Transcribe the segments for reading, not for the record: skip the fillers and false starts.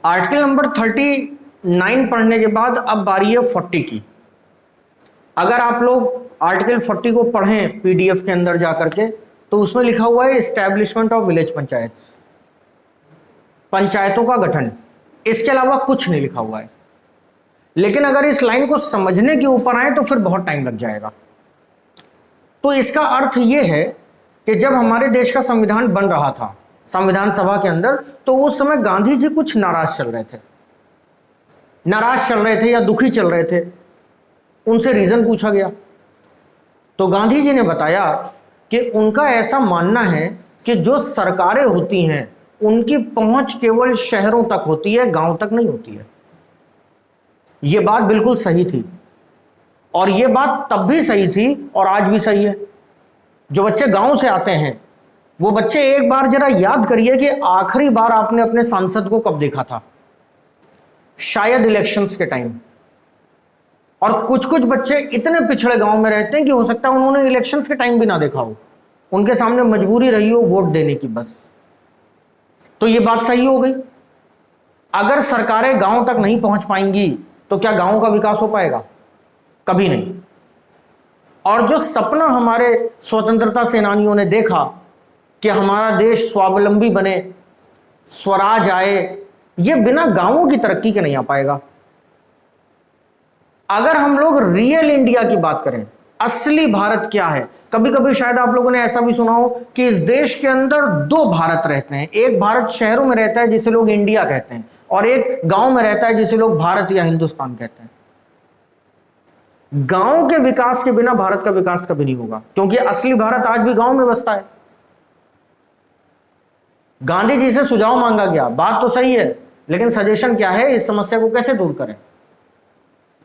Article number 39 पढ़ने के बाद अब बारी है 40 की। अगर आप लोग आर्टिकल 40 को पढ़ें पीडीएफ के अंदर जाकर के, तो उसमें लिखा हुआ है एस्टैब्लिशमेंट ऑफ विलेज पंचायत्स, पंचायतों का गठन। इसके अलावा कुछ नहीं लिखा हुआ है। लेकिन अगर इस लाइन को समझने के ऊपर आए तो फिर बहुत टाइम लग जाएगा। तो इसका अर्थ यह है कि जब हमारे देश का संविधान बन रहा था संविधान सभा के अंदर, तो उस समय गांधी जी कुछ नाराज चल रहे थे, या दुखी चल रहे थे। उनसे रीजन पूछा गया तो गांधी जी ने बताया कि उनका ऐसा मानना है कि जो सरकारें होती हैं उनकी पहुंच केवल शहरों तक होती है, गांव तक नहीं होती है। यह बात बिल्कुल सही थी, और यह बात तब भी सही थी और आज भी सही है। जो बच्चे गांव से आते हैं वो बच्चे एक बार जरा याद करिए कि आखिरी बार आपने अपने सांसद को कब देखा था। शायद इलेक्शंस के टाइम। और कुछ कुछ बच्चे इतने पिछड़े गांव में रहते हैं कि हो सकता है उन्होंने इलेक्शंस के टाइम भी ना देखा हो, उनके सामने मजबूरी रही हो वोट देने की बस। तो ये बात सही हो गई। अगर सरकारें गांव तक नहीं पहुंच पाएंगी तो क्या गांव का विकास हो पाएगा? कभी नहीं। और जो सपना हमारे स्वतंत्रता सेनानियों ने देखा कि हमारा देश स्वावलंबी बने, स्वराज आए, यह बिना गांवों की तरक्की के नहीं आ पाएगा। अगर हम लोग रियल इंडिया की बात करें, असली भारत क्या है, कभी कभी शायद आप लोगों ने ऐसा भी सुना हो कि इस देश के अंदर दो भारत रहते हैं। एक भारत शहरों में रहता है जिसे लोग इंडिया कहते हैं, और एक गांव में रहता है जिसे लोग भारत या हिंदुस्तान कहते हैं। गांव के विकास के बिना भारत का विकास कभी नहीं होगा, क्योंकि असली भारत आज भी गांव में बसता है। गांधी जी से सुझाव मांगा गया, बात तो सही है, लेकिन सजेशन क्या है, इस समस्या को कैसे दूर करें?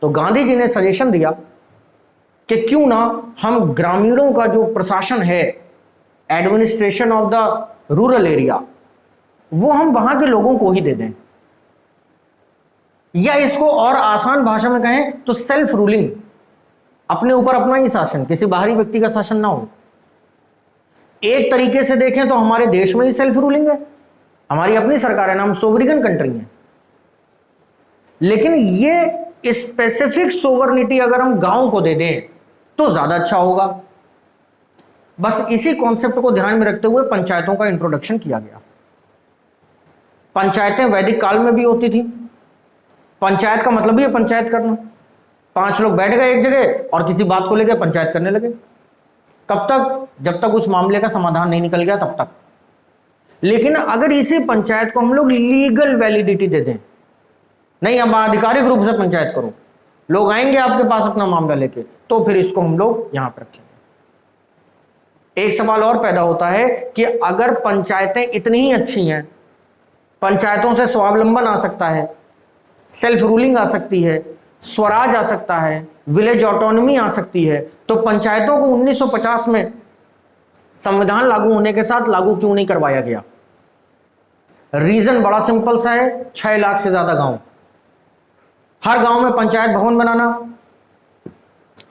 तो गांधी जी ने सजेशन दिया कि क्यों ना हम ग्रामीणों का जो प्रशासन है, administration of the rural area, वो हम वहां के लोगों को ही दे दें, या इसको और आसान भाषा में कहें तो सेल्फ रूलिंग, अपने ऊपर अपना ही शासन, किसी बाहरी व्यक्ति का शासन ना हो। एक तरीके से देखें तो हमारे देश में ही सेल्फ रूलिंग है, हमारी अपनी सरकार है ना, हम सोवरिगन कंट्री हैं। लेकिन ये स्पेसिफिक सोवरिनिटी अगर हम गांव को दे दें तो ज्यादा अच्छा होगा। बस इसी कॉन्सेप्ट को ध्यान में रखते हुए पंचायतों का इंट्रोडक्शन किया गया। पंचायतें वैदिक काल में भी होती थी। पंचायत का मतलब ही है पंचायत करना। 5 लोग बैठ गए एक जगह और किसी बात को लेकर पंचायत करने लगे। कब तक? जब तक उस मामले का समाधान नहीं निकल गया तब तक। लेकिन अगर इसी पंचायत को हम लोग लीगल वैलिडिटी दे दें, नहीं अब आधिकारिक रूप से पंचायत करो, लोग आएंगे आपके पास अपना मामला लेके, तो फिर इसको हम लोग यहां पर रखेंगे। एक सवाल और पैदा होता है कि अगर पंचायतें इतनी ही अच्छी हैं, पंचायतों से स्वावलंबन आ सकता है, सेल्फ रूलिंग आ सकती है, स्वराज आ सकता है, विलेज ऑटोनॉमी आ सकती है, तो पंचायतों को 1950 में संविधान लागू होने के साथ लागू क्यों नहीं करवाया गया? रीजन बड़ा सिंपल सा है, 6 लाख से ज्यादा गांव, हर गांव में पंचायत भवन बनाना,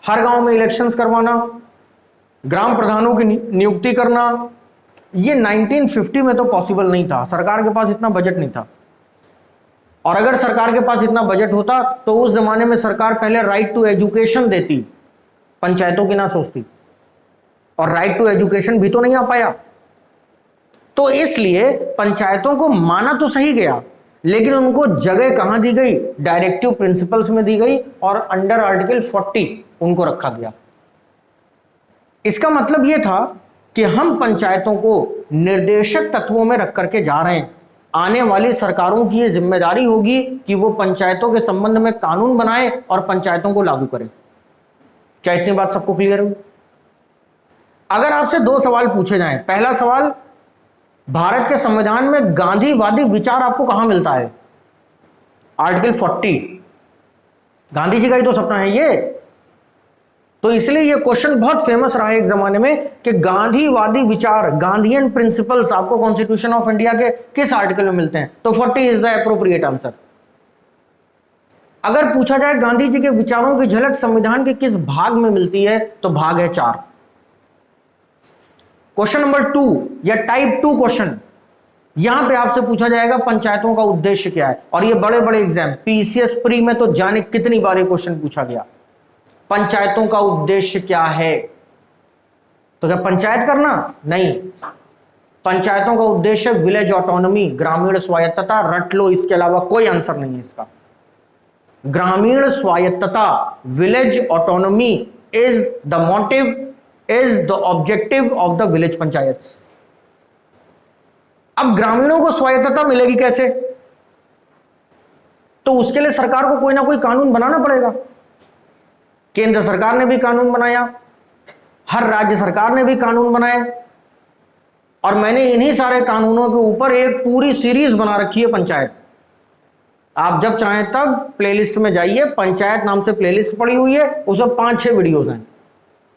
हर गांव में इलेक्शंस करवाना, ग्राम प्रधानों की नियुक्ति करना, ये 1950 में तो पॉसिबल नहीं था। सरकार के पास इतना बजट नहीं था। और अगर सरकार के पास इतना बजट होता तो उस जमाने में सरकार पहले राइट टू एजुकेशन देती, पंचायतों की ना सोचती। और राइट टू एजुकेशन भी तो नहीं आ पाया। तो इसलिए पंचायतों को माना तो सही गया, लेकिन उनको जगह कहां दी गई? डायरेक्टिव प्रिंसिपल्स में दी गई, और अंडर आर्टिकल 40 उनको रखा गया। इसका मतलब यह था कि हम पंचायतों को निर्देशक तत्वों में रख करके जा रहे हैं। आने वाली सरकारों की यह जिम्मेदारी होगी कि वो पंचायतों के संबंध में कानून बनाए और पंचायतों को लागू करें। क्या इतनी बात सबको क्लियर हो? अगर आपसे 2 सवाल पूछे जाएं, पहला सवाल, भारत के संविधान में गांधीवादी विचार आपको कहां मिलता है? आर्टिकल 40, गांधी जी का ही तो सपना है ये। तो इसलिए ये क्वेश्चन बहुत फेमस रहा है एक जमाने में कि गांधीवादी विचार, गांधीयन प्रिंसिपल्स आपको कॉन्स्टिट्यूशन ऑफ इंडिया के किस आर्टिकल में मिलते हैं? तो 40 इज द एप्रोप्रिएट आंसर। अगर पूछा जाए गांधी जी के विचारों की झलक संविधान के किस भाग में मिलती है, तो भाग है 4। क्वेश्चन नंबर 2 या टाइप 2 क्वेश्चन, यहां पे आपसे पूछा जाएगा पंचायतों का उद्देश्य क्या है। और ये बड़े बड़े एग्जाम पीसीएस प्री में तो जाने कितनी बार ये क्वेश्चन पूछा गया, पंचायतों का उद्देश्य क्या है। तो क्या पंचायत करना? नहीं, पंचायतों का उद्देश्य विलेज ऑटोनॉमी, ग्रामीण स्वायत्तता। रट लो, इसके अलावा कोई आंसर नहीं है इसका। ग्रामीण स्वायत्तता, village autonomy is the motive, is the objective of the village panchayats. अब ग्रामीणों को स्वायत्तता मिलेगी कैसे? तो उसके लिए सरकार को कोई ना कोई कानून बनाना पड़ेगा। केंद्र सरकार ने भी कानून बनाया, हर राज्य सरकार ने भी कानून बनाए, और मैंने इन्हीं सारे कानूनों के ऊपर एक पूरी सीरीज बना रखी है पंचायत। आप जब चाहें तब प्लेलिस्ट में जाइए, पंचायत नाम से प्लेलिस्ट पड़ी हुई है, उसमें 5-6 वीडियोस हैं,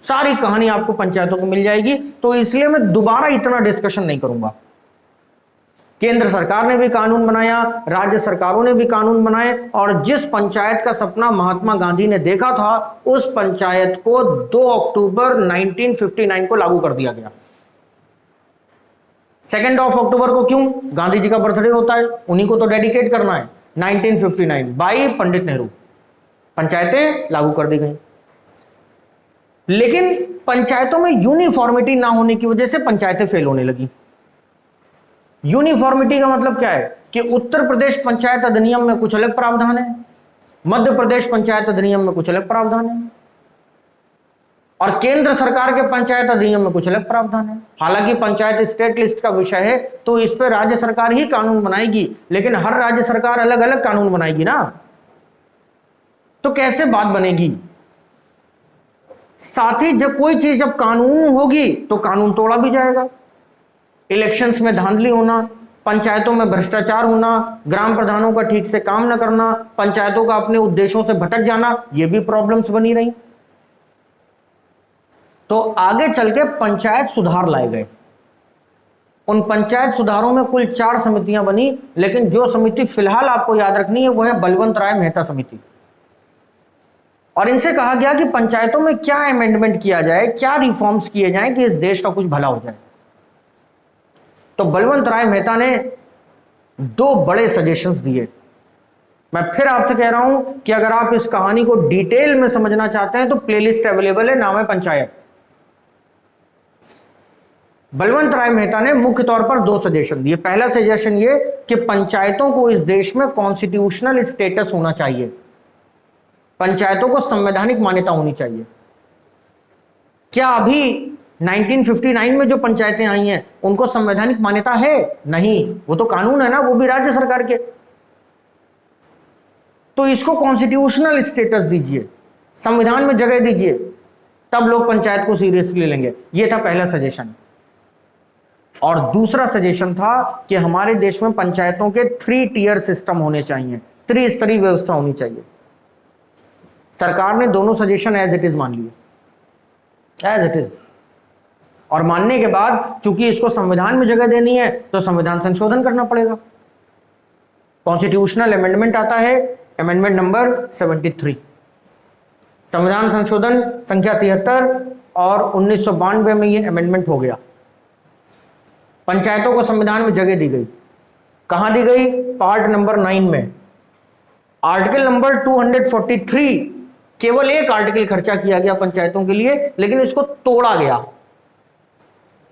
सारी कहानी आपको पंचायतों को मिल जाएगी। तो इसलिए मैं दोबारा इतना डिस्कशन नहीं करूंगा। केंद्र सरकार ने भी कानून बनाया, राज्य सरकारों ने भी कानून बनाए, और जिस पंचायत का सपना महात्मा गांधी ने देखा था, उस पंचायत को 2 अक्टूबर 1959 को लागू कर दिया गया। 2 अक्टूबर को क्यों? गांधी जी का बर्थडे होता है, उन्हीं को तो डेडिकेट करना है। 1959 बाई पंडित नेहरू पंचायतें लागू कर दी गई। लेकिन पंचायतों में यूनिफॉर्मिटी ना होने की वजह से पंचायतें फेल होने लगी। यूनिफॉर्मिटी का मतलब क्या है कि उत्तर प्रदेश पंचायत अधिनियम में कुछ अलग प्रावधान है, मध्य प्रदेश पंचायत अधिनियम में कुछ अलग प्रावधान है, और केंद्र सरकार के पंचायत अधिनियम में कुछ अलग प्रावधान है। हालांकि पंचायत स्टेट लिस्ट का विषय है, तो इस पर राज्य सरकार ही कानून बनाएगी, लेकिन हर राज्य सरकार अलग अलग कानून बनाएगी ना, तो कैसे बात बनेगी? साथ ही जब कोई चीज जब कानून होगी तो कानून तोड़ा भी जाएगा। इलेक्शंस में धांधली होना, पंचायतों में भ्रष्टाचार होना, ग्राम प्रधानों का ठीक से काम न करना, पंचायतों का अपने उद्देश्यों से भटक जाना, ये भी प्रॉब्लम्स बनी रही। तो आगे चल के पंचायत सुधार लाए गए। उन पंचायत सुधारों में कुल 4 समितियां बनी, लेकिन जो समिति फिलहाल आपको याद रखनी है वो है बलवंत राय मेहता समिति। और इनसे कहा गया कि पंचायतों में क्या अमेंडमेंट किया जाए, क्या रिफॉर्म्स किए जाएं कि इस देश का कुछ भला हो जाए। तो बलवंत राय मेहता ने 2 बड़े सजेशंस दिए। मैं फिर आपसे कह रहा हूं कि अगर आप इस कहानी को डिटेल में समझना चाहते हैं तो प्लेलिस्ट अवेलेबल है, नाम है पंचायत। बलवंत राय मेहता ने मुख्य तौर पर 2 सजेशन दिए। पहला सजेशन ये कि पंचायतों को इस देश में कॉन्स्टिट्यूशनल स्टेटस होना चाहिए, पंचायतों को संवैधानिक मान्यता होनी चाहिए। क्या अभी 1959 में जो पंचायतें आई हैं उनको संवैधानिक मान्यता है? नहीं, वो तो कानून है ना, वो भी राज्य सरकार के। तो इसको कॉन्स्टिट्यूशनल स्टेटस दीजिए, संविधान में जगह दीजिए, तब लोग पंचायत को सीरियसली लेंगे। ये था पहला सजेशन। और दूसरा सजेशन था कि हमारे देश में पंचायतों के 3 टियर सिस्टम होने चाहिए, त्रिस्तरीय व्यवस्था होनी चाहिए। सरकार ने दोनों सजेशन एज इट इज मान लिए, एज इट इज। और मानने के बाद चूंकि इसको संविधान में जगह देनी है तो संविधान संशोधन करना पड़ेगा। कॉन्स्टिट्यूशनल अमेंडमेंट आता है, अमेंडमेंट नंबर 73, संविधान संशोधन संख्या 73, और 1992 में ये अमेंडमेंट हो गया। पंचायतों को संविधान में जगह दी गई। कहां दी गई? पार्ट नंबर 9 में। आर्टिकल नंबर 243, केवल एक आर्टिकल खर्चा किया गया पंचायतों के लिए, लेकिन इसको तोड़ा गया।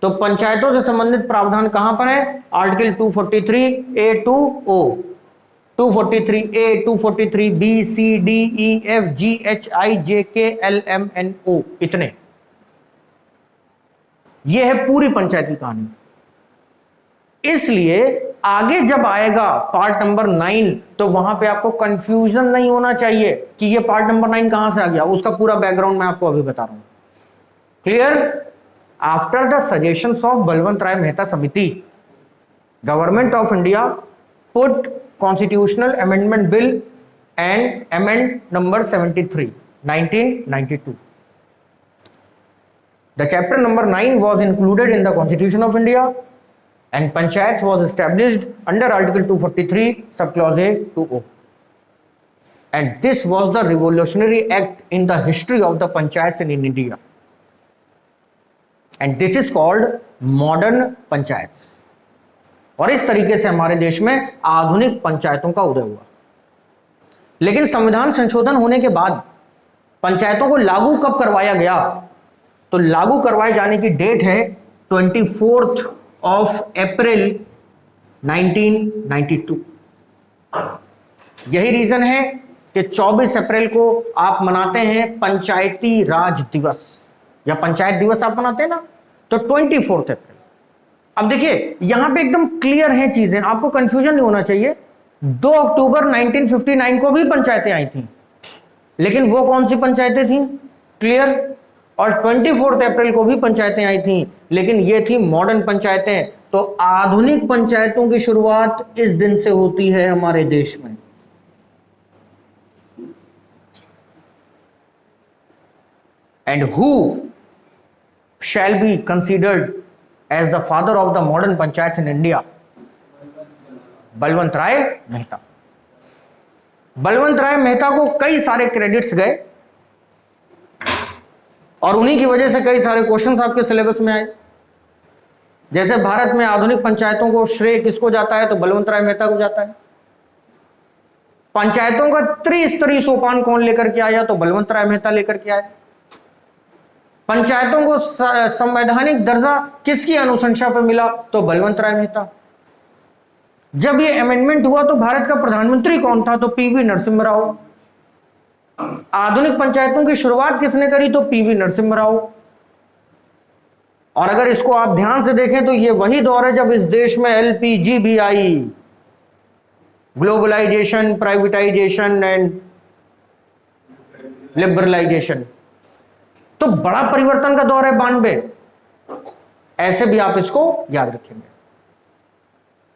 तो पंचायतों से संबंधित प्रावधान कहां पर है? Article 243A2O, 243A, 243B, C, D, E, F, G, H, I, J, K, L, M, N, O, इतने। यह है पूरी पंचायत की कहानी। इसलिए आगे जब आएगा पार्ट नंबर 9 तो वहां पे आपको कंफ्यूजन नहीं होना चाहिए कि ये पार्ट नंबर 9 कहां से आ गया। उसका पूरा बैकग्राउंड मैं आपको अभी बता रहा हूं। Clear? After the suggestions of Balwant Rai Mehta समिति, government of India put constitutional amendment bill and amend number 73, 1992. The chapter number 9 was included in the Constitution of India, and Panchayats was established under Article 243, subclause A to O. And this was the revolutionary act in the history of the Panchayats in India. And this is called modern panchayat. और इस तरीके से हमारे देश में आधुनिक पंचायतों का उदय हुआ। लेकिन संविधान संशोधन होने के बाद पंचायतों को लागू कब करवाया गया? तो लागू करवाए जाने की डेट है 24 अप्रैल 1992। यही रीजन है कि 24 अप्रैल को आप मनाते हैं पंचायती राज दिवस, या पंचायत दिवस आप मनाते हैं ना, तो 24 अप्रैल। अब देखिए यहां पे एकदम क्लियर है चीजें, आपको कंफ्यूजन नहीं होना चाहिए। 2 अक्टूबर 1959 को भी पंचायतें आई थी, लेकिन वो कौन सी पंचायतें थी? क्लियर। और 24 अप्रैल को भी पंचायतें आई थी, लेकिन ये थी मॉडर्न पंचायतें। तो आधुनिक पंचायतों की शुरुआत इस दिन से होती है हमारे देश में। And who shall be considered as the father of the modern panchayat in India? Balwant Rai Mehta. Balwant Rai Mehta को कई सारे क्रेडिट्स गए और उन्हीं की वजह से कई सारे क्वेश्चंस आपके सिलेबस में आए। जैसे भारत में आधुनिक पंचायतों को श्रेय किसको जाता है? तो बलवंत राय मेहता को जाता है। पंचायतों का त्रिस्तरीय सोपान कौन लेकर के आया? तो बलवंत राय मेहता लेकर के आया। पंचायतों को संवैधानिक दर्जा किसकी अनुशंसा पर मिला? तो बलवंत राय मेहता। जब ये अमेंडमेंट हुआ तो भारत का प्रधानमंत्री कौन था? तो पीवी नरसिम्हा राव। आधुनिक पंचायतों की शुरुआत किसने करी? तो पीवी नरसिम्हा राव। और अगर इसको आप ध्यान से देखें तो ये वही दौर है जब इस देश में एलपीजी भी आई, ग्लोबलाइजेशन, प्राइवेटाइजेशन एंड लिबरलाइजेशन। तो बड़ा परिवर्तन का दौर है 92। ऐसे भी आप इसको याद रखेंगे।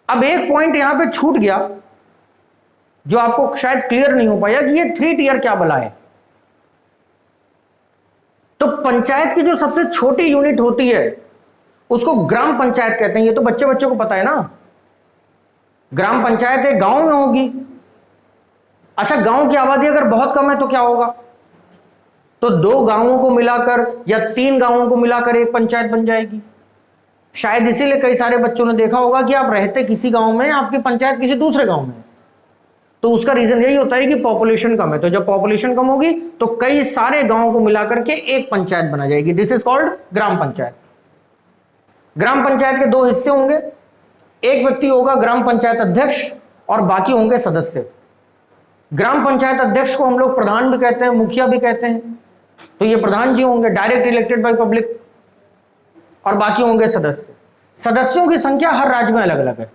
अब एक पॉइंट यहां पे छूट गया जो आपको शायद क्लियर नहीं हो पाया कि ये 3 टियर क्या बला है। तो पंचायत की जो सबसे छोटी यूनिट होती है उसको ग्राम पंचायत कहते हैं। ये तो बच्चे को पता है ना। ग्राम पंचायत एक गांव में होगी। अच्छा, गांव की आबादी अगर बहुत कम है तो क्या होगा? तो 2 गांवों को मिलाकर या 3 गांवों को मिलाकर एक पंचायत बन जाएगी। शायद इसीलिए कई सारे बच्चों ने देखा होगा कि आप रहते किसी गांव में, आपकी पंचायत किसी दूसरे गांव में, तो उसका रीजन यही होता है कि पॉपुलेशन कम है। तो जब पॉपुलेशन कम होगी तो कई सारे गांवों को मिलाकर के एक पंचायत बना जाएगी। दिस इज कॉल्ड ग्राम पंचायत। ग्राम पंचायत के 2 हिस्से होंगे। एक व्यक्ति होगा ग्राम पंचायत अध्यक्ष और बाकी होंगे सदस्य। ग्राम पंचायत अध्यक्ष को हम लोग प्रधान भी कहते हैं, मुखिया भी कहते हैं। तो ये प्रधान जी होंगे, डायरेक्ट इलेक्टेड बाय पब्लिक, और बाकी होंगे सदस्य। सदस्यों की संख्या हर राज्य में अलग अलग है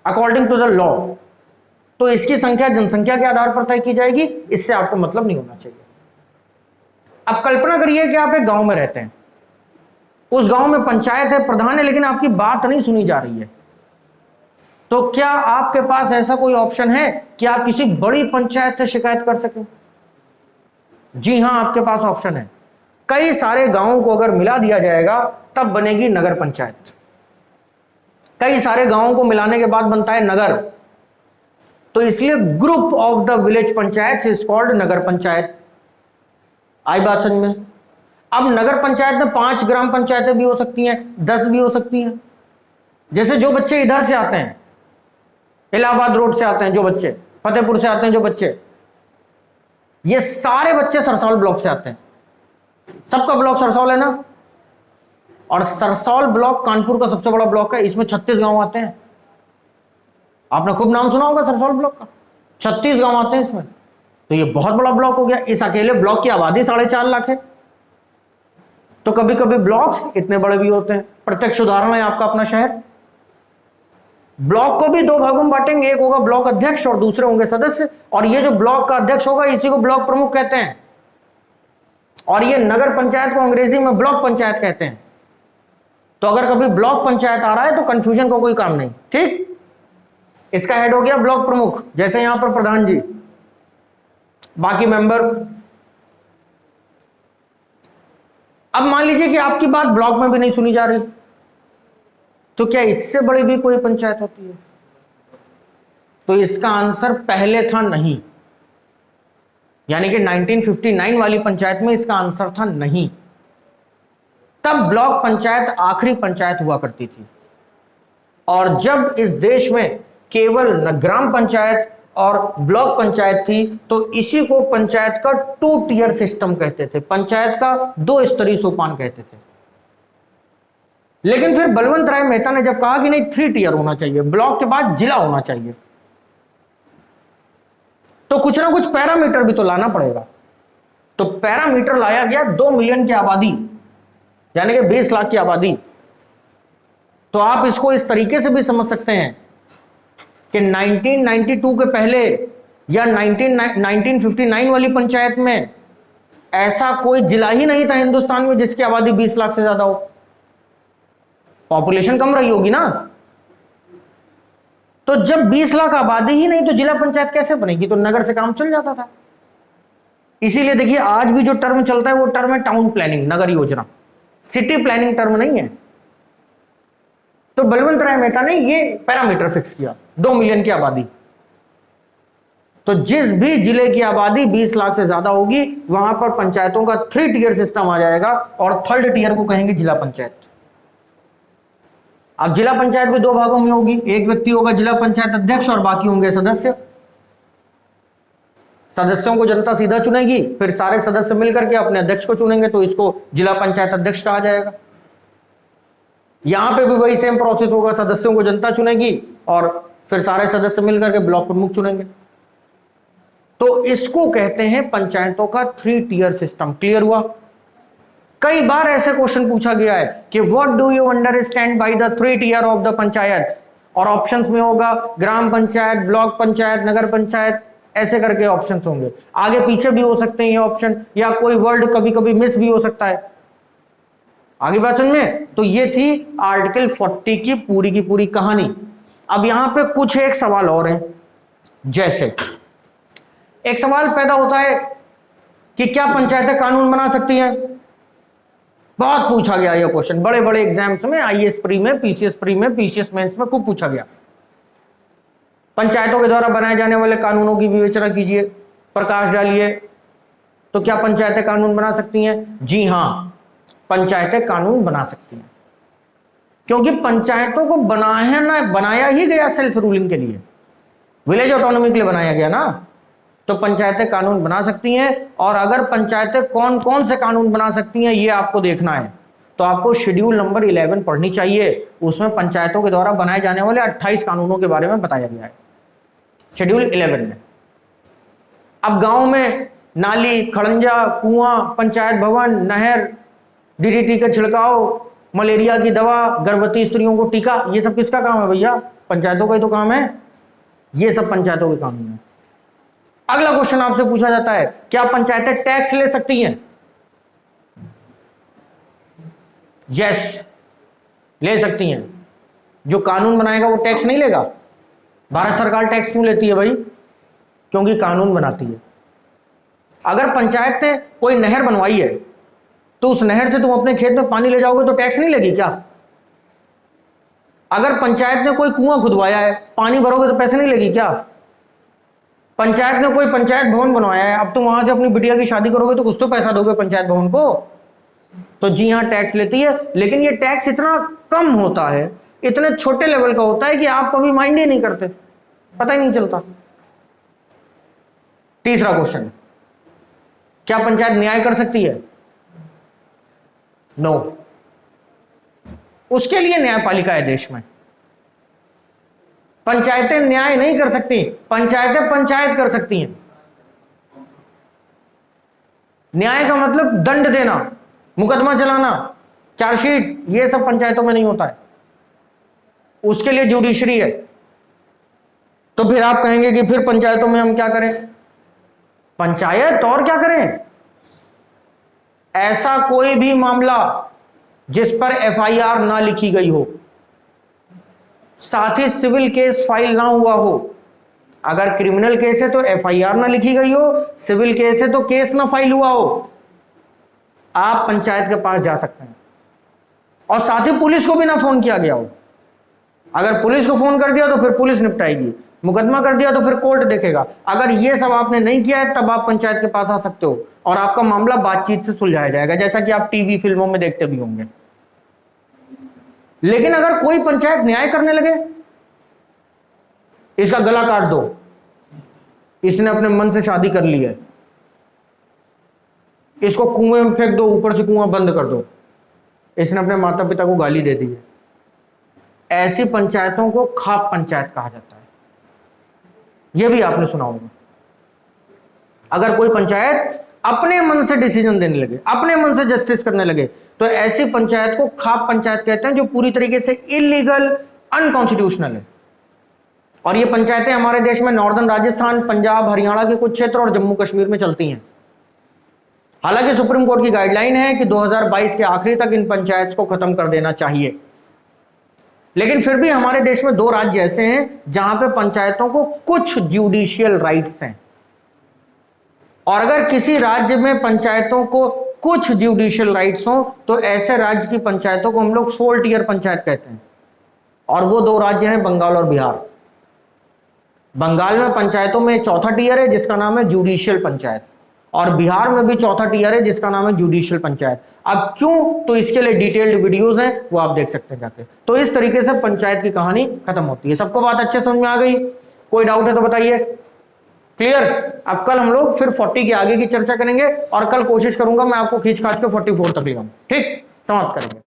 अकॉर्डिंग टू द लॉ। तो इसकी संख्या जनसंख्या के आधार पर तय की जाएगी। इससे आपको मतलब नहीं होना चाहिए। अब कल्पना करिए कि आप एक गांव में रहते हैं, उस गांव में पंचायत है, प्रधान है, लेकिन आपकी बात नहीं सुनी जा रही है। तो क्या आपके पास ऐसा कोई ऑप्शन है कि आप किसी बड़ी पंचायत से शिकायत कर सकें? जी हां, आपके पास ऑप्शन है। कई सारे गांवों को अगर मिला दिया जाएगा तब बनेगी नगर पंचायत। कई सारे गांवों को मिलाने के बाद बनता है नगर। तो इसलिए group of the village panchayat is called Nagar Panchayat. आई बात समझ में? अब नगर पंचायत में 5 ग्राम पंचायतें भी हो सकती हैं, 10 भी हो सकती हैं। जैसे जो बच्चे इधर से आते हैं, इलाहाबाद रोड से आते हैं जो बच्चे, फतेहपुर से आते हैं जो बच्चे, ये सारे बच्चे सरसौल ब्लॉक से आते हैं। सबका ब्लॉक सरसौल है ना। और सरसौल ब्लॉक कानपुर का सबसे बड़ा ब्लॉक है। इसमें 36 गांव आते हैं। आपने खूब नाम सुना होगा सरसौल ब्लॉक का। 36 गांव आते हैं इसमें। तो ये बहुत बड़ा ब्लॉक हो गया। इस अकेले ब्लॉक की आबादी 4.5 लाख है। तो कभी कभी ब्लॉक्स इतने बड़े भी होते हैं। प्रत्यक्ष उदाहरण है आपका अपना शहर। ब्लॉक को भी 2 भागों में बांटेंगे। एक होगा ब्लॉक अध्यक्ष और दूसरे होंगे सदस्य। और ये जो ब्लॉक का अध्यक्ष होगा इसी को ब्लॉक प्रमुख कहते हैं। और ये नगर पंचायत को अंग्रेजी में ब्लॉक पंचायत कहते हैं। तो अगर कभी ब्लॉक पंचायत आ रहा है तो कंफ्यूजन का कोई काम नहीं। ठीक, इसका हेड हो गया ब्लॉक प्रमुख, जैसे यहां पर प्रधान जी, बाकी मेंबर। अब मान लीजिए कि आपकी बात ब्लॉक में भी नहीं सुनी जा रही, तो क्या इससे बड़ी भी कोई पंचायत होती है? तो इसका आंसर पहले था नहीं। यानी कि 1959 वाली पंचायत में इसका आंसर था नहीं। तब ब्लॉक पंचायत आखिरी पंचायत हुआ करती थी। और जब इस देश में केवल ग्राम पंचायत और ब्लॉक पंचायत थी तो इसी को पंचायत का 2 टियर सिस्टम कहते थे, पंचायत का 2 स्तरीय सोपान कहते थे। लेकिन फिर बलवंत राय मेहता ने जब कहा कि नहीं 3 टियर होना चाहिए, ब्लॉक के बाद जिला होना चाहिए, तो कुछ ना कुछ पैरामीटर भी तो लाना पड़ेगा। तो पैरामीटर लाया गया 2 मिलियन की आबादी, यानी कि 20 लाख की आबादी। तो आप इसको इस तरीके से भी समझ सकते हैं कि 1992 के पहले या 1959 वाली पंचायत में ऐसा कोई जिला ही नहीं था हिंदुस्तान में जिसकी आबादी 20 लाख से ज्यादा हो। पॉपुलेशन कम रही होगी ना। तो जब 20 लाख आबादी ही नहीं तो जिला पंचायत कैसे बनेगी? तो नगर से काम चल जाता था। इसीलिए देखिए आज भी जो टर्म चलता है वो टर्म है टाउन प्लानिंग, नगर योजना, सिटी प्लानिंग टर्म नहीं है। तो बलवंत राय मेहता ने ये पैरामीटर फिक्स किया 2 मिलियन की आबादी। तो जिस भी जिले की आबादी 20 लाख से ज्यादा होगी वहां पर पंचायतों का 3 टियर सिस्टम आ जाएगा और 3rd टियर को कहेंगे जिला पंचायत। अब जिला पंचायत भी 2 भागों में होगी, एक व्यक्ति होगा जिला पंचायत अध्यक्ष और बाकी होंगे सदस्य। सदस्यों को जनता सीधा चुनेगी, फिर सारे सदस्य मिलकर के अपने अध्यक्ष को चुनेंगे, तो इसको जिला पंचायत अध्यक्ष कहा जाएगा। यहां पे भी वही सेम प्रोसेस होगा, सदस्यों को जनता चुनेगी और फिर सारे सदस्य मिलकर के ब्लॉक प्रमुख चुनेंगे। तो इसको कहते हैं पंचायतों का 3 टियर सिस्टम। क्लियर हुआ? कई बार ऐसे क्वेश्चन पूछा गया है कि what do you understand by the 3 tier of the panchayat, और ऑप्शंस में होगा ग्राम पंचायत, ब्लॉक पंचायत, नगर पंचायत, ऐसे करके ऑप्शंस होंगे। आगे पीछे भी हो सकते हैं ये ऑप्शन, या कोई वर्ड कभी कभी मिस भी हो सकता है। आगे बात समझ में? तो ये थी आर्टिकल 40 की पूरी कहानी। अब यहां पे कुछ एक सवाल और हैं। जैसे एक सवाल पैदा होता है कि क्या पंचायतें कानून बना सकती हैं? बहुत पूछा गया यह क्वेश्चन, बड़े बड़े एग्जाम्स में, आईएएस प्री में, पीसीएस प्री में, पीसीएस मेंस में खूब पूछा गया। पंचायतों के द्वारा बनाए जाने वाले कानूनों की विवेचना कीजिए, प्रकाश डालिए। तो क्या पंचायतें कानून बना सकती हैं? जी हां, पंचायतें कानून बना सकती हैं, क्योंकि पंचायतों को बनाया ही गया सेल्फ रूलिंग के लिए, विलेज ऑटोनॉमी के लिए बनाया गया ना। तो पंचायतें कानून बना सकती हैं। और अगर पंचायतें कौन कौन से कानून बना सकती हैं ये आपको देखना है, तो आपको शेड्यूल नंबर 11 पढ़नी चाहिए। उसमें पंचायतों के द्वारा बनाए जाने वाले 28 कानूनों के बारे में बताया गया है, शेड्यूल 11 में। अब गांव में नाली, खड़ंजा, कुआं, पंचायत भवन, नहर, डीडीटी का छिड़काव, मलेरिया की दवा, गर्भवती स्त्रियों को टीका, ये सब किसका काम है भैया? पंचायतों का ही तो काम है। ये सब पंचायतों के कानून है। अगला क्वेश्चन आपसे पूछा जाता है, क्या पंचायतें टैक्स ले सकती हैं? यस, ले सकती हैं। जो कानून बनाएगा वो टैक्स नहीं लेगा। भारत सरकार टैक्स क्यों लेती है भाई? क्योंकि कानून बनाती है। अगर पंचायत ने कोई नहर बनवाई है तो उस नहर से तुम अपने खेत में पानी ले जाओगे तो टैक्स नहीं लेगी क्या? अगर पंचायत ने कोई कुआं खुदवाया है, पानी भरोगे तो पैसे नहीं लेगी क्या? पंचायत ने कोई पंचायत भवन बनवाया है, अब तुम वहां से अपनी बिटिया की शादी करोगे तो कुछ तो पैसा दोगे पंचायत भवन को। तो जी हां, टैक्स लेती है, लेकिन ये टैक्स इतना कम होता है, इतने छोटे लेवल का होता है कि आप कभी माइंड ही नहीं करते, पता ही नहीं चलता। तीसरा क्वेश्चन, क्या पंचायत न्याय कर सकती है? नो। उसके लिए न्यायपालिका है देश में। पंचायतें न्याय नहीं कर सकती, पंचायतें पंचायत कर सकती हैं। न्याय का मतलब दंड देना, मुकदमा चलाना, चार्जशीट, ये सब पंचायतों में नहीं होता है। उसके लिए जुडिशरी है। तो फिर आप कहेंगे कि फिर पंचायतों में हम क्या करें? पंचायत और क्या करें? ऐसा कोई भी मामला जिस पर एफआईआर ना लिखी गई हो, साथ ही सिविल केस फाइल ना हुआ हो। अगर क्रिमिनल केस है तो एफआईआर ना लिखी गई हो, सिविल केस है तो केस ना फाइल हुआ हो, आप पंचायत के पास जा सकते हैं। और साथ ही पुलिस को भी ना फोन किया गया हो। अगर पुलिस को फोन कर दिया तो फिर पुलिस निपटाएगी। मुकदमा कर दिया तो फिर कोर्ट देखेगा। अगर ये सब आपने नहीं किया है तब आप पंचायत के पास आ सकते हो और आपका मामला बातचीत से सुलझाया जाएगा, जैसा कि आप टीवी फिल्मों में देखते भी होंगे। लेकिन अगर कोई पंचायत न्याय करने लगे, इसका गला काट दो, इसने अपने मन से शादी कर ली है, इसको कुएं में फेंक दो, ऊपर से कुआं बंद कर दो, इसने अपने माता पिता को गाली दे दी है, ऐसी पंचायतों को खाप पंचायत कहा जाता है। यह भी आपने सुना होगा। अगर कोई पंचायत अपने मन से डिसीजन देने लगे, अपने मन से जस्टिस करने लगे, तो ऐसी पंचायत को खाप पंचायत कहते हैं, जो पूरी तरीके से इलीगल, अनकॉन्स्टिट्यूशनल है। और ये पंचायतें हमारे देश में नॉर्दर्न राजस्थान, पंजाब, हरियाणा के कुछ क्षेत्र और जम्मू कश्मीर में चलती हैं। हालांकि सुप्रीम कोर्ट की गाइडलाइन है कि 2022 के आखिरी तक इन पंचायत को खत्म कर देना चाहिए, लेकिन फिर भी हमारे देश में 2 राज्य ऐसे हैं जहां पे पंचायतों को कुछ ज्यूडिशियल राइट्स हैं। और अगर किसी राज्य में पंचायतों को कुछ ज्यूडिशियल राइट्स हो तो ऐसे राज्य की पंचायतों को हम लोग 4 टियर पंचायत कहते हैं। और वो 2 राज्य हैं बंगाल और बिहार। बंगाल में पंचायतों में 4था टियर है जिसका नाम है जुडिशियल पंचायत, और बिहार में भी 4था टियर है जिसका नाम है जुडिशियल पंचायत। अब क्यों, तो इसके लिए डिटेल्ड वीडियोस हैं, वो आप देख सकते हैं जाके। तो इस तरीके से पंचायत की कहानी खत्म होती है। सबको बात अच्छे समझ में आ गई? कोई डाउट है तो बताइए। क्लियर? अब कल हम लोग फिर 40 के आगे की चर्चा करेंगे और कल कोशिश करूंगा मैं आपको खींच खाच के 44 तक ले आऊं। ठीक, समाप्त करेंगे।